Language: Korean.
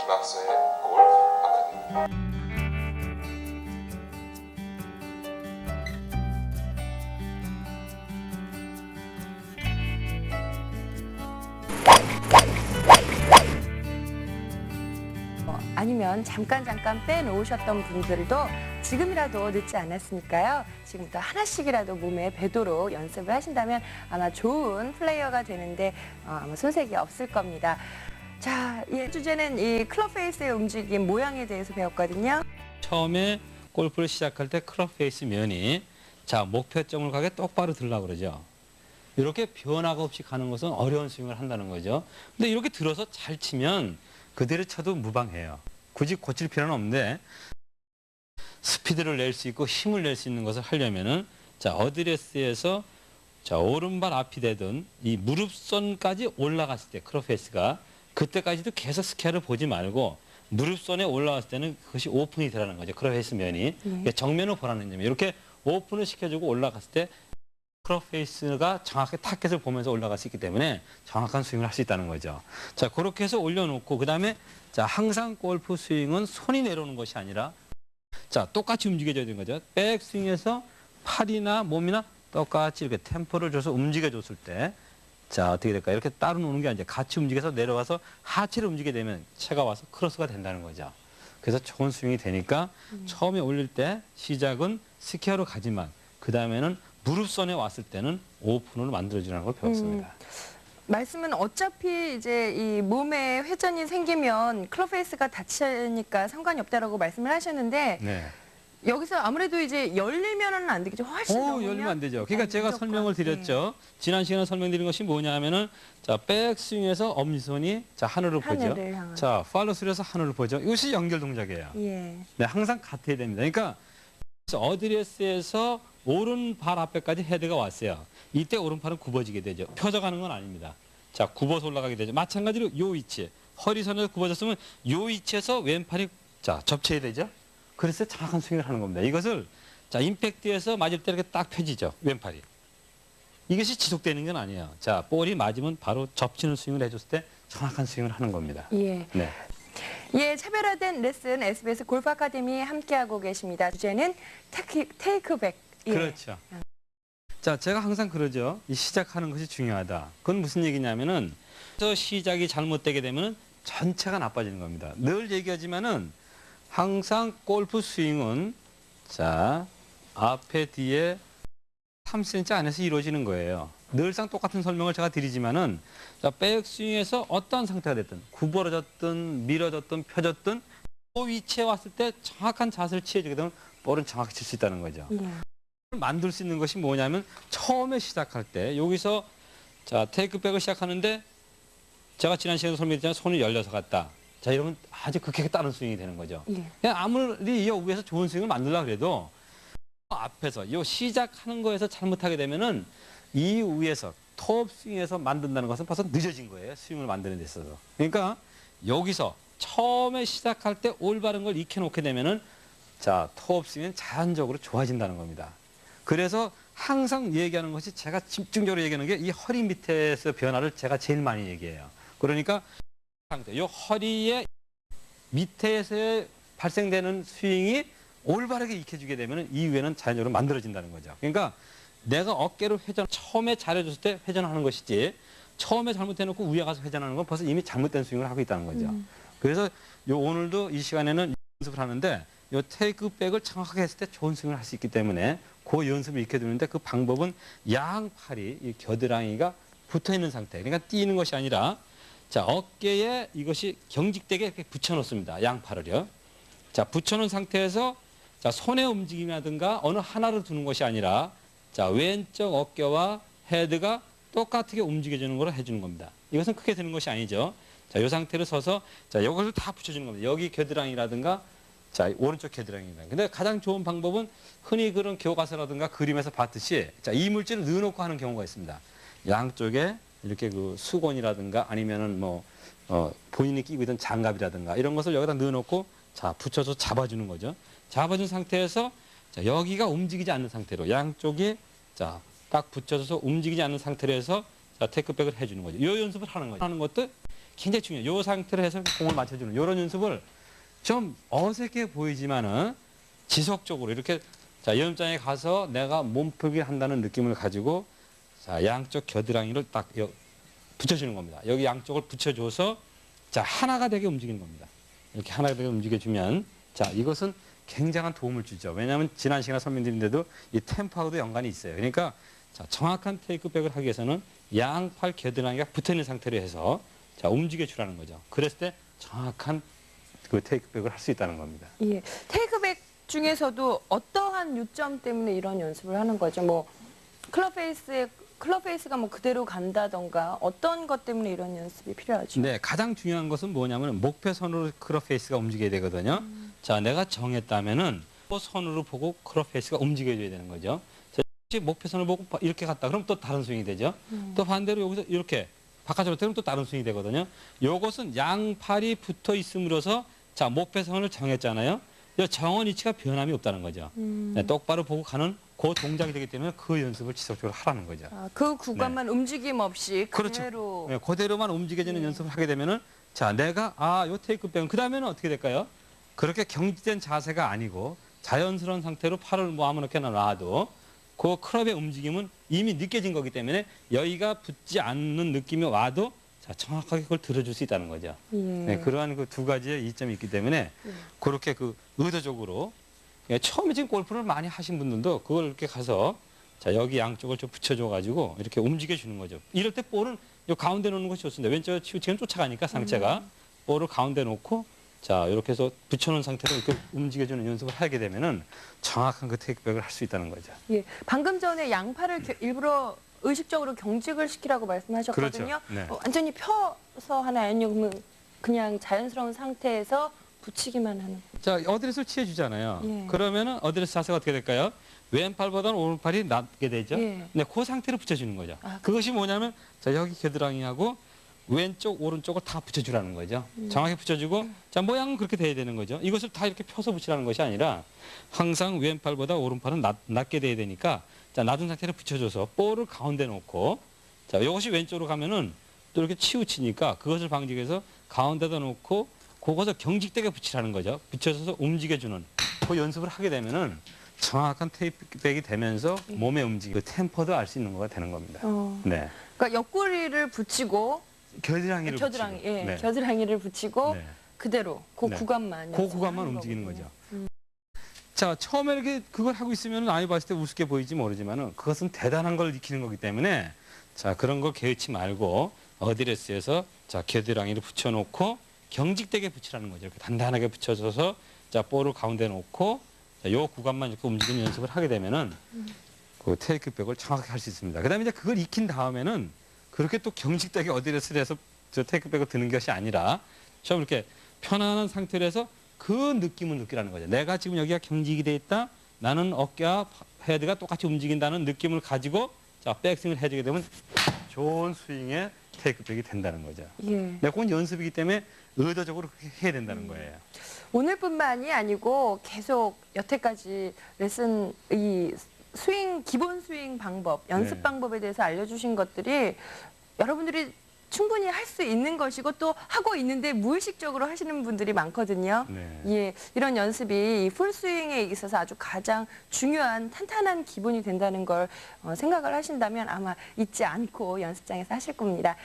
김학서의 골프 아카데미. 아니면 잠깐 빼놓으셨던 분들도 지금이라도 늦지 않았으니까요. 지금부터 하나씩이라도 몸에 배도록 연습을 하신다면 아마 좋은 플레이어가 되는데 아마 손색이 없을 겁니다. 자, 이 주제는 이 클럽 페이스의 움직임 모양에 대해서 배웠거든요. 처음에 골프를 시작할 때 클럽 페이스 면이 자 목표점을 가게 똑바로 들려고 그러죠. 이렇게 변화가 없이 가는 것은 어려운 스윙을 한다는 거죠. 근데 이렇게 들어서 잘 치면 그대로 쳐도 무방해요. 굳이 고칠 필요는 없는데 스피드를 낼 수 있고 힘을 낼 수 있는 것을 하려면은 자 어드레스에서 자 오른발 앞이 되든 이 무릎선까지 올라갔을 때 클럽 페이스가 그때까지도 계속 스퀘어를 보지 말고 무릎선에 올라왔을 때는 그것이 오픈이 되라는 거죠. 클럽 페이스 면이 정면을 보라는 점이에요. 이렇게 오픈을 시켜주고 올라갔을 때 클럽 페이스가 정확하게 타켓을 보면서 올라갈 수 있기 때문에 정확한 스윙을 할 수 있다는 거죠. 자, 그렇게 해서 올려놓고 그다음에 자, 항상 골프 스윙은 손이 내려오는 것이 아니라 자, 똑같이 움직여줘야 되는 거죠. 백 스윙에서 팔이나 몸이나 똑같이 이렇게 템포를 줘서 움직여줬을 때 자, 어떻게 될까요? 이렇게 따로 노는 게 아니라 같이 움직여서 내려와서 하체를 움직이게 되면 채가 와서 크로스가 된다는 거죠. 그래서 좋은 스윙이 되니까 처음에 올릴 때 시작은 스퀘어로 가지만 그 다음에는 무릎선에 왔을 때는 오픈으로 만들어주는 걸 배웠습니다. 말씀은 어차피 이제 이 몸에 회전이 생기면 클럽 페이스가 다치니까 상관이 없다라고 말씀을 하셨는데 네. 여기서 아무래도 이제 열리면은 안 되겠죠. 훨씬 넘으면 열리면 안 되죠. 그러니까 제가 무조건. 설명을 드렸죠. 지난 시간에 설명드린 것이 뭐냐면은 자, 백스윙에서 엄지손이 자, 하늘을 보죠. 하늘을 향한. 자, 팔로스루에서 하늘을 보죠. 이것이 연결 동작이에요. 예. 네, 항상 같아야 됩니다. 그러니까 어드레스에서 오른발 앞에까지 헤드가 왔어요. 이때 오른팔은 굽어지게 되죠. 펴져가는 건 아닙니다. 자, 굽어서 올라가게 되죠. 마찬가지로 요 위치, 허리선에서 굽어졌으면 요 위치에서 왼팔이 자 접쳐야 되죠. 그래서 정확한 스윙을 하는 겁니다. 이것을 자 임팩트에서 맞을 때 이렇게 딱 펴지죠. 왼팔이. 이것이 지속되는 건 아니에요. 자, 볼이 맞으면 바로 접치는 스윙을 해줬을 때 정확한 스윙을 하는 겁니다. 예. 네. 예, 차별화된 레슨 SBS 골프 아카데미에 함께하고 계십니다. 주제는 테이크백. 예. 그렇죠. 자, 제가 항상 그러죠. 이 시작하는 것이 중요하다. 그건 무슨 얘기냐면은 저 시작이 잘못되게 되면은 전체가 나빠지는 겁니다. 늘 얘기하지만은 항상 골프 스윙은 자, 앞에 뒤에 3cm 안에서 이루어지는 거예요. 늘상 똑같은 설명을 제가 드리지만은 자, 백스윙에서 어떠한 상태가 됐든 구부러졌든 밀어졌든 펴졌든 그 위치에 왔을 때 정확한 자세를 취해주게 되면 볼은 정확히 칠 수 있다는 거죠. 예. 만들 수 있는 것이 뭐냐면 처음에 시작할 때 여기서 자 테이크백을 시작하는데 제가 지난 시간에 설명드렸잖아요. 손이 열려서 갔다. 자 이러면 아주 극하게 다른 스윙이 되는 거죠. 예. 그냥 아무리 이 위에서 좋은 스윙을 만들려고 해도 앞에서 요 시작하는 거에서 잘못하게 되면은 이 위에서 톱 스윙에서 만든다는 것은 벌써 늦어진 거예요. 스윙을 만드는 데 있어서. 그러니까 여기서 처음에 시작할 때 올바른 걸 익혀놓게 되면은 자 톱 스윙은 자연적으로 좋아진다는 겁니다. 그래서 항상 얘기하는 것이 제가 집중적으로 얘기하는 게 이 허리 밑에서 변화를 제가 제일 많이 얘기해요. 그러니까 이 허리의 밑에서 발생되는 스윙이 올바르게 익혀지게 되면 이후에는 자연적으로 만들어진다는 거죠. 그러니까 내가 어깨로 회전 처음에 잘해줬을 때 회전하는 것이지 처음에 잘못해놓고 위에 가서 회전하는 건 벌써 이미 잘못된 스윙을 하고 있다는 거죠. 그래서 오늘도 이 시간에는 연습을 하는데 요 테이크백을 정확하게 했을 때 좋은 스윙을 할 수 있기 때문에 그 연습을 익혀두는데 그 방법은 양팔이 이 겨드랑이가 붙어있는 상태. 그러니까 뛰는 것이 아니라 자 어깨에 이것이 경직되게 이렇게 붙여놓습니다. 양팔을요. 자 붙여놓은 상태에서 자 손의 움직임이라든가 어느 하나를 두는 것이 아니라 자 왼쪽 어깨와 헤드가 똑같게 움직여주는 걸 해주는 겁니다. 이것은 크게 되는 것이 아니죠. 자 이 상태로 서서 자 이것을 다 붙여주는 겁니다. 여기 겨드랑이라든가 자, 오른쪽 겨드랑이입니다. 근데 가장 좋은 방법은 흔히 그런 교과서라든가 그림에서 봤듯이 자, 이 물질을 넣어놓고 하는 경우가 있습니다. 양쪽에 이렇게 그 수건이라든가 아니면은 뭐, 본인이 끼고 있던 장갑이라든가 이런 것을 여기다 넣어놓고 자, 붙여서 잡아주는 거죠. 잡아준 상태에서 자, 여기가 움직이지 않는 상태로 양쪽이 자, 딱 붙여서 움직이지 않는 상태로 해서 자, 테이크백을 해주는 거죠. 이 연습을 하는 거죠. 하는 것도 굉장히 중요해요. 이 상태로 해서 공을 맞춰주는 이런 연습을 좀 어색해 보이지만은 지속적으로 이렇게 자, 연습장에 가서 내가 몸풀기 한다는 느낌을 가지고 자, 양쪽 겨드랑이를 딱 붙여주는 겁니다. 여기 양쪽을 붙여줘서 자, 하나가 되게 움직이는 겁니다. 이렇게 하나가 되게 움직여주면 자, 이것은 굉장한 도움을 주죠. 왜냐하면 지난 시간에 설명드린데도 이 템포하고도 연관이 있어요. 그러니까 자, 정확한 테이크백을 하기 위해서는 양팔 겨드랑이가 붙어있는 상태로 해서 자, 움직여주라는 거죠. 그랬을 때 정확한 그 테이크백을 할 수 있다는 겁니다. 예. 테이크백 중에서도 어떠한 요점 때문에 이런 연습을 하는 거죠? 뭐 클럽 페이스가 뭐 그대로 간다던가 어떤 것 때문에 이런 연습이 필요하죠? 네, 가장 중요한 것은 뭐냐면 목표선으로 클럽 페이스가 움직여야 되거든요. 자, 내가 정했다면은 선으로 보고 클럽 페이스가 움직여줘야 되는 거죠. 자, 목표선을 보고 이렇게 갔다 그럼 또 다른 스윙이 되죠. 또 반대로 여기서 이렇게 바깥으로 되면 또 다른 스윙이 되거든요. 요것은 양팔이 붙어 있음으로써 자, 목표선을 정했잖아요. 이 정원 위치가 변함이 없다는 거죠. 네, 똑바로 보고 가는 그 동작이 되기 때문에 그 연습을 지속적으로 하라는 거죠. 아, 그 구간만 움직임 없이 그대로. 그렇죠. 네, 그대로만 움직여지는 연습을 하게 되면은 자, 내가 요 테이크백은 그 다음에는 어떻게 될까요? 그렇게 경직된 자세가 아니고 자연스러운 상태로 팔을 뭐 아무렇게나 놔도 그 클럽의 움직임은 이미 느껴진 거기 때문에 여기가 붙지 않는 느낌이 와도 자, 정확하게 그걸 들어줄 수 있다는 거죠. 예. 네, 그러한 그 두 가지의 이점이 있기 때문에 그렇게 그 의도적으로 처음에 지금 골프를 많이 하신 분들도 그걸 이렇게 가서 자, 여기 양쪽을 좀 붙여줘 가지고 이렇게 움직여 주는 거죠. 이럴 때 볼은 요 가운데 놓는 것이 좋습니다. 왼쪽 지금 쫓아가니까 상체가 볼을 가운데 놓고 자, 이렇게 해서 붙여놓은 상태로 이렇게 움직여주는 연습을 하게 되면은 정확한 그 테이크백을 할 수 있다는 거죠. 예. 방금 전에 양팔을 일부러 의식적으로 경직을 시키라고 말씀하셨거든요. 그렇죠. 네. 완전히 펴서 하나요? 아니면 그냥 자연스러운 상태에서 붙이기만 하는? 자, 어드레스를 취해주잖아요. 예. 그러면은 어드레스 자세가 어떻게 될까요? 왼팔보다는 오른팔이 낮게 되죠. 예. 네, 그 상태로 붙여주는 거죠. 아, 그것이 뭐냐면 자, 여기 겨드랑이하고 왼쪽 오른쪽을 다 붙여주라는 거죠. 정확히 붙여주고 자, 모양은 그렇게 돼야 되는 거죠. 이것을 다 이렇게 펴서 붙이라는 것이 아니라 항상 왼팔보다 오른팔은 낮게 돼야 되니까 자, 낮은 상태로 붙여줘서 볼을 가운데 놓고 자, 이것이 왼쪽으로 가면은 또 이렇게 치우치니까 그것을 방지하기 위해서 가운데다 놓고 그것을 경직되게 붙이라는 거죠. 붙여서 움직여주는 그 연습을 하게 되면은 정확한 테이크백이 되면서 몸의 움직임, 그 템포도 알 수 있는 거가 되는 겁니다. 네. 그러니까 옆구리를 붙이고 겨드랑이를 겨드랑이, 붙이고. 예, 네. 겨드랑이를 붙이고 네. 그대로 그 네. 구간만 그 구간만 하는 움직이는 거군요. 거죠. 자, 처음에 이렇게 그걸 하고 있으면 아이 봤을 때 우습게 보이지 모르지만은 그것은 대단한 걸 익히는 거기 때문에 자, 그런 걸 개의치 말고 어드레스에서 자, 겨드랑이를 붙여놓고 경직되게 붙이라는 거죠. 이렇게 단단하게 붙여줘서 자, 볼을 가운데 놓고 자, 요 구간만 이렇게 움직이는 연습을 하게 되면은 그 테이크백을 정확하게 할 수 있습니다. 그다음에 이제 그걸 익힌 다음에는 그렇게 또 경직되게 어드레스를 해서 저 테이크백을 드는 것이 아니라 처음 이렇게 편안한 상태로 해서 그 느낌을 느끼라는 거죠. 내가 지금 여기가 경직이 돼 있다. 나는 어깨와 헤드가 똑같이 움직인다는 느낌을 가지고 자, 백스윙을 해주게 되면 좋은 스윙의 테이크백이 된다는 거죠. 예. 네, 그건 연습이기 때문에 의도적으로 그렇게 해야 된다는 거예요. 오늘뿐만이 아니고 계속 여태까지 레슨 기본 스윙 방법, 연습 네. 방법에 대해서 알려주신 것들이 여러분들이 충분히 할 수 있는 것이고 또 하고 있는데 무의식적으로 하시는 분들이 많거든요. 네. 예, 이런 연습이 풀스윙에 있어서 아주 가장 중요한 탄탄한 기본이 된다는 걸 생각을 하신다면 아마 잊지 않고 연습장에서 하실 겁니다.